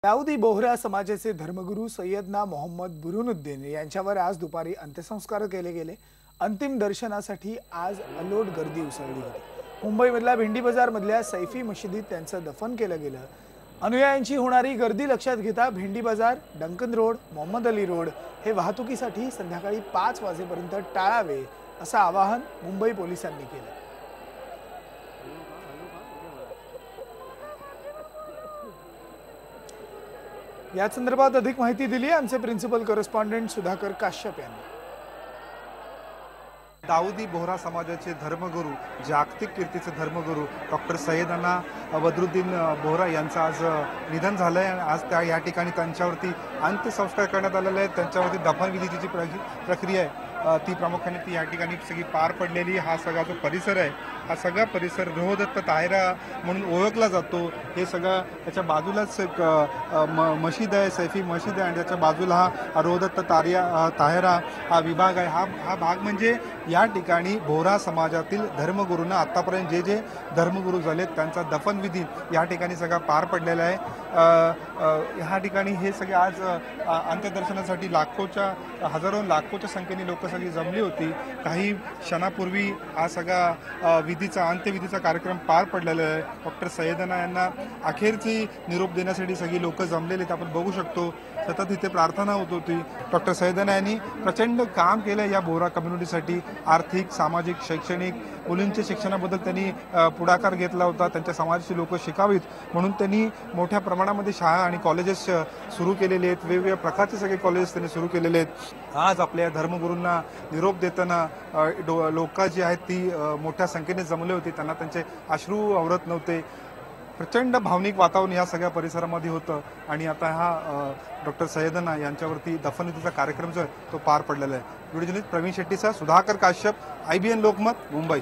दाऊदी बोहरा समाजाचे धर्मगुरू सय्यदना मोहम्मद बुरुनुद्दीन यांच्यावर आज दुपारी अंत्यसंस्कार केले गेले। अंतिम दर्शनासाठी आज अलोट गर्दी उसळली होती। मुंबईमधल्या भेंडी बाजार मधल्या सैफी मशिदीत त्यांचं दफन केलं गेलं। अनुयायांची होणारी गर्दी लक्षात घेता भेंडी बाजार, डंकन रोड, मोहम्मद अली रोड हे वाहतुकीसाठी संध्याकाळी 5 वाजेपर्यंत टाळावे असं आवाहन मुंबई पोलिसांनी केलं। या संदर्भात अधिक माहिती दिली आमचे प्रिन्सिपल करस्पॉन्डेंट सुधाकर काश्यप यांनी। दाऊदी बोहरा समाजाचे धर्मगुरू, जागतिक कीर्तीचे धर्मगुरू डॉक्टर सय्यदना बदरुद्दीन बोहरा यांचं आज निधन झालंय आणि आज या ठिकाणी त्यांच्यावरती अंत्यसंस्कार करण्यात आलेले आहेत। त्यांच्यावरती दफनविधीची जी प्रक्रिया आहे ती प्रामुख्याने ती या ठिकाणी सगळी पार पडलेली। हा सगळा जो परिसर आहे, हा सगळा परिसर रोहदत्त ताहिरा म्हणून ओळखला जातो। हे सगळं त्याच्या बाजूलाच एक मशीद आहे, सैफी मशीद आहे आणि त्याच्या बाजूला हा रोहदत्त ताहिरा हा विभाग आहे। हा भाग म्हणजे या ठिकाणी बोहरा समाजातील धर्मगुरूंना आतापर्यंत जे धर्मगुरू झालेत त्यांचा दफनविधी या ठिकाणी सगळा पार पडलेला आहे। ह्या ठिकाणी हे सगळे आज अंत्यदर्शनासाठी हजारो लाखोच्या संख्येने लोक सगळी जमली होती। काही क्षणापूर्वी हा सगळा अंत्यविधीचा कार्यक्रम पार पडलेला आहे। डॉक्टर सय्यदना यांना अखेरची निरोप देण्यासाठी सगळी लोक जमलेले आहेत। आपण बघू शकतो सतत इथे प्रार्थना होत होती। डॉक्टर सय्यदना यांनी प्रचंड काम केलं या बोहरा कम्युनिटीसाठी। आर्थिक, सामाजिक, शैक्षणिक, मुलींच्या शिक्षणाबद्दल त्यांनी पुढाकार घेतला होता। त्यांच्या समाजाची लोक शिकावीत म्हणून त्यांनी मोठ्या प्रमाणामध्ये शाळा आणि कॉलेजेस सुरू केलेले आहेत। वेगवेगळ्या प्रकारचे सगळे कॉलेजेस त्यांनी सुरू केलेले आहेत। आज आपल्या धर्मगुरूंना निरोप देताना लोक जी आहेत ती मोठ्या संख्येने जमले होते। त्यांना त्यांचे अश्रू आवरत नव्हते। प्रचंड भावनिक वातावरण या सगळ्या परिसरामध्ये होतं आणि आता हा डॉक्टर सय्यदना यांच्यावरती दफनविधीचा कार्यक्रम जो आहे तो पार पडलेला आहे। व्हिडिओ जर्नलिस्ट प्रवीण शेट्टीसह सुधाकर काश्यप, IBN लोकमत, मुंबई।